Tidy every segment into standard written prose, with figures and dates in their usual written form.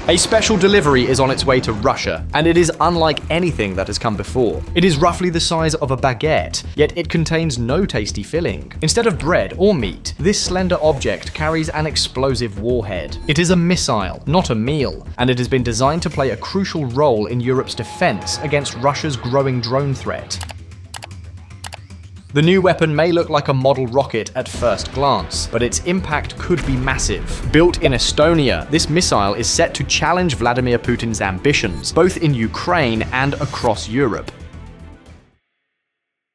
A special delivery is on its way to Russia, and it is unlike anything that has come before. It is roughly the size of a baguette, yet it contains no tasty filling. Instead of bread or meat, this slender object carries an explosive warhead. It is a missile, not a meal, and it has been designed to play a crucial role in Europe's defense against Russia's growing drone threat. The new weapon may look like a model rocket at first glance, but its impact could be massive. Built in Estonia, this missile is set to challenge Vladimir Putin's ambitions, both in Ukraine and across Europe.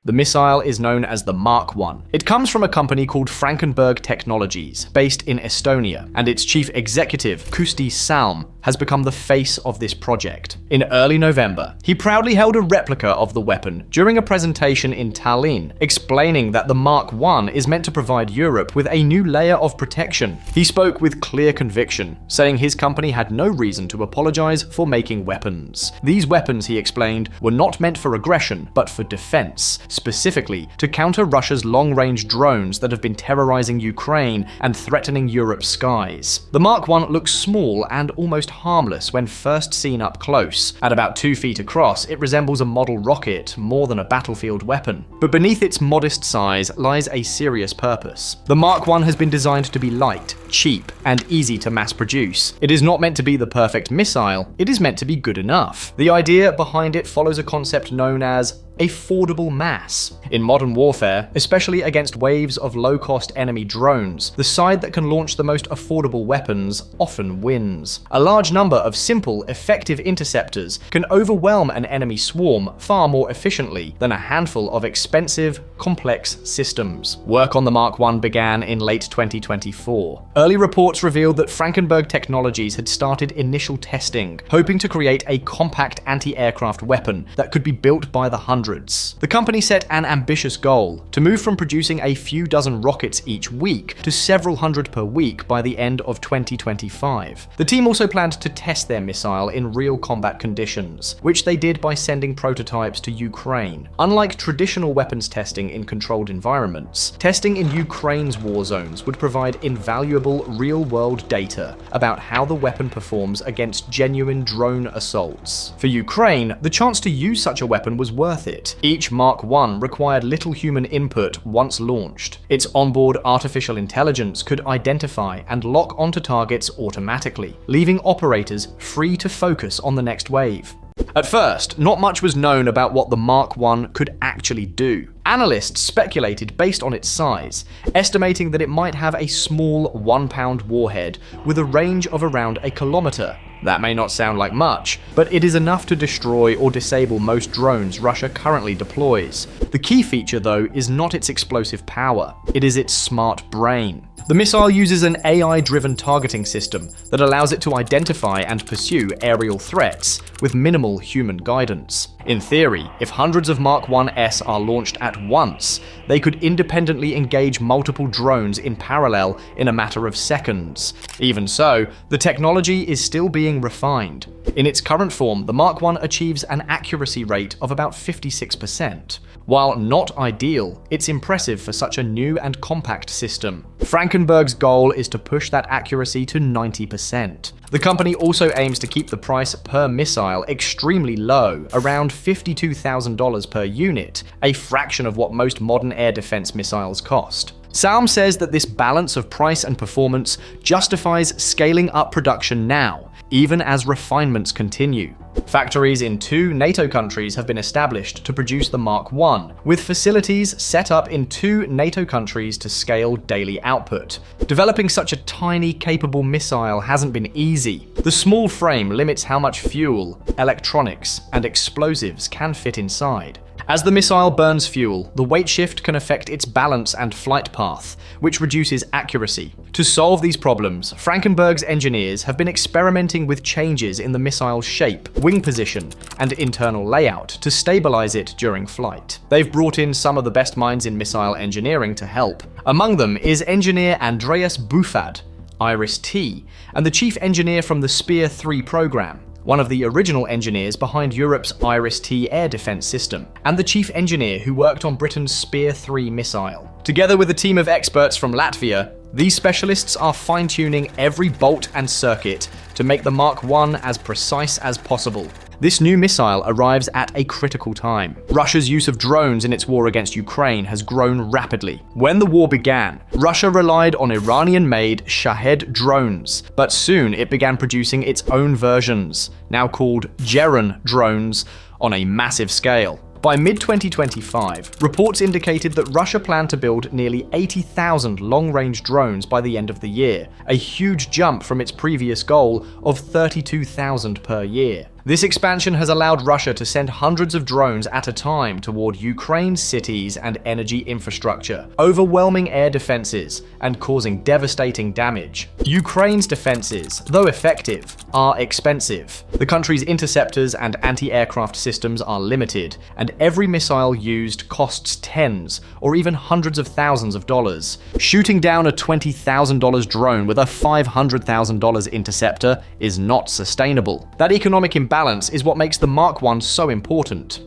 The missile is known as the Mark I. It comes from a company called Frankenberg Technologies, based in Estonia, and its chief executive, Kusti Salm, has become the face of this project. In early November, he proudly held a replica of the weapon during a presentation in Tallinn, explaining that the Mark I is meant to provide Europe with a new layer of protection. He spoke with clear conviction, saying his company had no reason to apologize for making weapons. These weapons, he explained, were not meant for aggression, but for defense, specifically to counter Russia's long-range drones that have been terrorizing Ukraine and threatening Europe's skies. The Mark I looks small and almost harmless when first seen up close. At about 2 feet across, it resembles a model rocket more than a battlefield weapon. But beneath its modest size lies a serious purpose. The Mark I has been designed to be light, cheap, and easy to mass produce. It is not meant to be the perfect missile, it is meant to be good enough. The idea behind it follows a concept known as affordable mass. In modern warfare, especially against waves of low-cost enemy drones, the side that can launch the most affordable weapons often wins. A large number of simple, effective interceptors can overwhelm an enemy swarm far more efficiently than a handful of expensive, complex systems. Work on the Mark I began in late 2024. Early reports revealed that Frankenberg Technologies had started initial testing, hoping to create a compact anti-aircraft weapon that could be built by the hundreds. The company set an ambitious goal to move from producing a few dozen rockets each week to several hundred per week by the end of 2025. The team also planned to test their missile in real combat conditions, which they did by sending prototypes to Ukraine. Unlike traditional weapons testing in controlled environments, testing in Ukraine's war zones would provide invaluable real-world data about how the weapon performs against genuine drone assaults. For Ukraine, the chance to use such a weapon was worth it. Each Mark I required little human input once launched. Its onboard artificial intelligence could identify and lock onto targets automatically, leaving operators free to focus on the next wave. At first, not much was known about what the Mark I could actually do. Analysts speculated based on its size, estimating that it might have a small 1-pound warhead with a range of around a kilometer. That may not sound like much, but it is enough to destroy or disable most drones Russia currently deploys. The key feature, though, is not its explosive power, it is its smart brain. The missile uses an AI-driven targeting system that allows it to identify and pursue aerial threats with minimal human guidance. In theory, if hundreds of Mark I-S are launched at once, they could independently engage multiple drones in parallel in a matter of seconds. Even so, the technology is still being refined. In its current form, the Mark I achieves an accuracy rate of about 56%. While not ideal, it's impressive for such a new and compact system. Frankenberg's goal is to push that accuracy to 90%. The company also aims to keep the price per missile extremely low, around $52,000 per unit, a fraction of what most modern air defense missiles cost. Salm says that this balance of price and performance justifies scaling up production now, even as refinements continue. Factories in 2 NATO countries have been established to produce the Mark I, with facilities set up in 2 NATO countries to scale daily output. Developing such a tiny, capable missile hasn't been easy. The small frame limits how much fuel, electronics, and explosives can fit inside. As the missile burns fuel, the weight shift can affect its balance and flight path, which reduces accuracy. To solve these problems, Frankenberg's engineers have been experimenting with changes in the missile's shape, wing position, and internal layout to stabilize it during flight. They've brought in some of the best minds in missile engineering to help. Among them is engineer Andreas Buffad, Iris-T, and the chief engineer from the Spear 3 program, one of the original engineers behind Europe's Iris-T air defense system, and the chief engineer who worked on Britain's Spear 3 missile. Together with a team of experts from Latvia, these specialists are fine-tuning every bolt and circuit to make the Mark I as precise as possible. This new missile arrives at a critical time. Russia's use of drones in its war against Ukraine has grown rapidly. When the war began, Russia relied on Iranian-made Shahed drones, but soon it began producing its own versions, now called Geran drones, on a massive scale. By mid-2025, reports indicated that Russia planned to build nearly 80,000 long-range drones by the end of the year, a huge jump from its previous goal of 32,000 per year. This expansion has allowed Russia to send hundreds of drones at a time toward Ukraine's cities and energy infrastructure, overwhelming air defenses and causing devastating damage. Ukraine's defenses, though effective, are expensive. The country's interceptors and anti-aircraft systems are limited, and every missile used costs tens or even hundreds of thousands of dollars. Shooting down a $20,000 drone with a $500,000 interceptor is not sustainable. That economic imbalance is what makes the Mark I so important.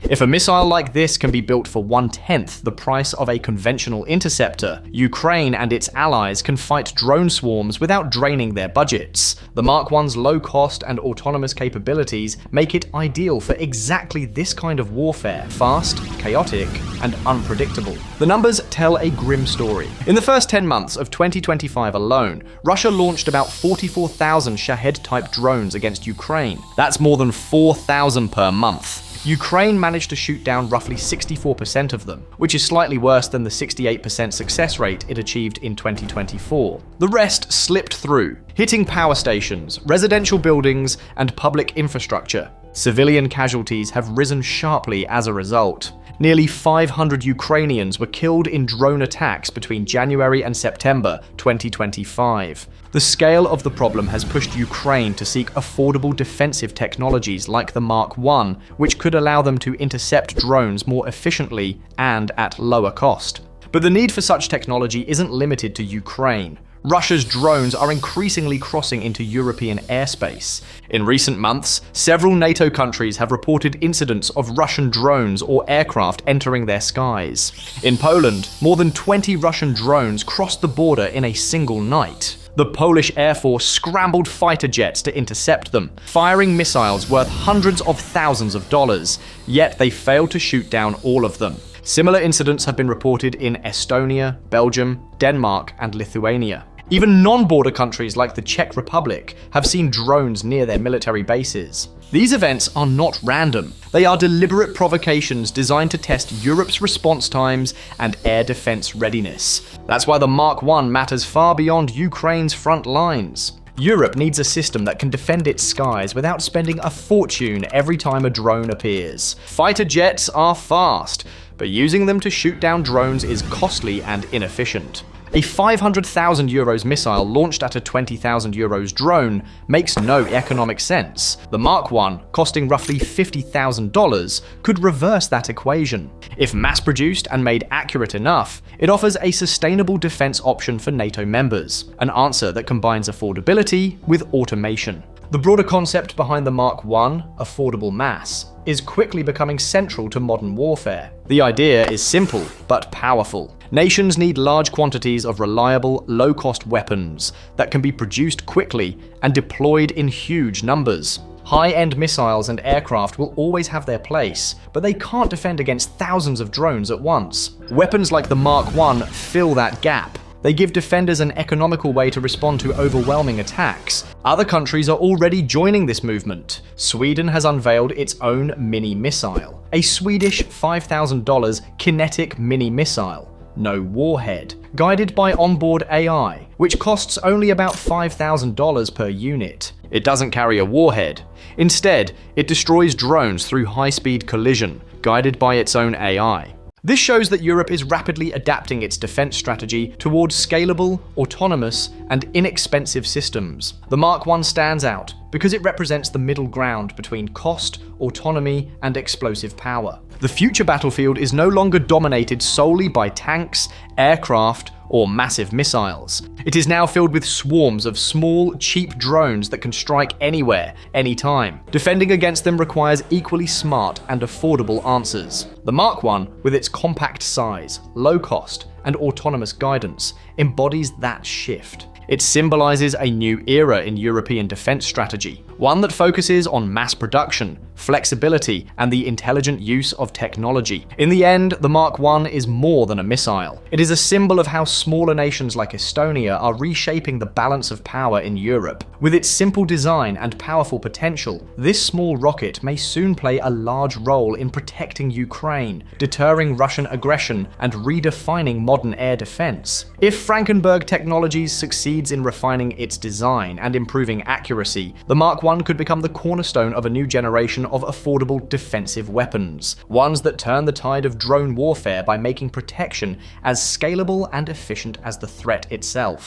If a missile like this can be built for 1/10 the price of a conventional interceptor, Ukraine and its allies can fight drone swarms without draining their budgets. The Mark I's low cost and autonomous capabilities make it ideal for exactly this kind of warfare: fast, chaotic, and unpredictable. The numbers tell a grim story. In the first 10 months of 2025 alone, Russia launched about 44,000 Shahed-type drones against Ukraine. That's more than 4,000 per month. Ukraine managed to shoot down roughly 64% of them, which is slightly worse than the 68% success rate it achieved in 2024. The rest slipped through, hitting power stations, residential buildings, and public infrastructure. Civilian casualties have risen sharply as a result. Nearly 500 Ukrainians were killed in drone attacks between January and September 2025. The scale of the problem has pushed Ukraine to seek affordable defensive technologies like the Mark I, which could allow them to intercept drones more efficiently and at lower cost. But the need for such technology isn't limited to Ukraine. Russia's drones are increasingly crossing into European airspace. In recent months, several NATO countries have reported incidents of Russian drones or aircraft entering their skies. In Poland, more than 20 Russian drones crossed the border in a single night. The Polish Air Force scrambled fighter jets to intercept them, firing missiles worth hundreds of thousands of dollars, yet they failed to shoot down all of them. Similar incidents have been reported in Estonia, Belgium, Denmark, and Lithuania. Even non-border countries like the Czech Republic have seen drones near their military bases. These events are not random. They are deliberate provocations designed to test Europe's response times and air defense readiness. That's why the Mark I matters far beyond Ukraine's front lines. Europe needs a system that can defend its skies without spending a fortune every time a drone appears. Fighter jets are fast, but using them to shoot down drones is costly and inefficient. A 500,000 euros missile launched at a 20,000 euros drone makes no economic sense. The Mark I, costing roughly $50,000, could reverse that equation. If mass-produced and made accurate enough, it offers a sustainable defense option for NATO members, an answer that combines affordability with automation. The broader concept behind the Mark I, affordable mass, is quickly becoming central to modern warfare. The idea is simple, but powerful. Nations need large quantities of reliable, low-cost weapons that can be produced quickly and deployed in huge numbers. High-end missiles and aircraft will always have their place, but they can't defend against thousands of drones at once. Weapons like the Mark I fill that gap. They give defenders an economical way to respond to overwhelming attacks. Other countries are already joining this movement. Sweden has unveiled its own mini-missile, a Swedish $5,000 kinetic mini-missile. No warhead, guided by onboard AI, which costs only about $5,000 per unit. It doesn't carry a warhead. Instead, it destroys drones through high-speed collision, guided by its own AI. This shows that Europe is rapidly adapting its defense strategy towards scalable, autonomous, and inexpensive systems. The Mark I stands out because it represents the middle ground between cost, autonomy, and explosive power. The future battlefield is no longer dominated solely by tanks, aircraft, or massive missiles. It is now filled with swarms of small, cheap drones that can strike anywhere, anytime. Defending against them requires equally smart and affordable answers. The Mark I, with its compact size, low cost, and autonomous guidance, embodies that shift. It symbolizes a new era in European defense strategy, one that focuses on mass production, flexibility, and the intelligent use of technology. In the end, the Mark I is more than a missile. It is a symbol of how smaller nations like Estonia are reshaping the balance of power in Europe. With its simple design and powerful potential, this small rocket may soon play a large role in protecting Ukraine, deterring Russian aggression, and redefining modern air defense. If Frankenberg Technologies succeeds in refining its design and improving accuracy, the Mark I could become the cornerstone of a new generation of affordable defensive weapons, ones that turn the tide of drone warfare by making protection as scalable and efficient as the threat itself.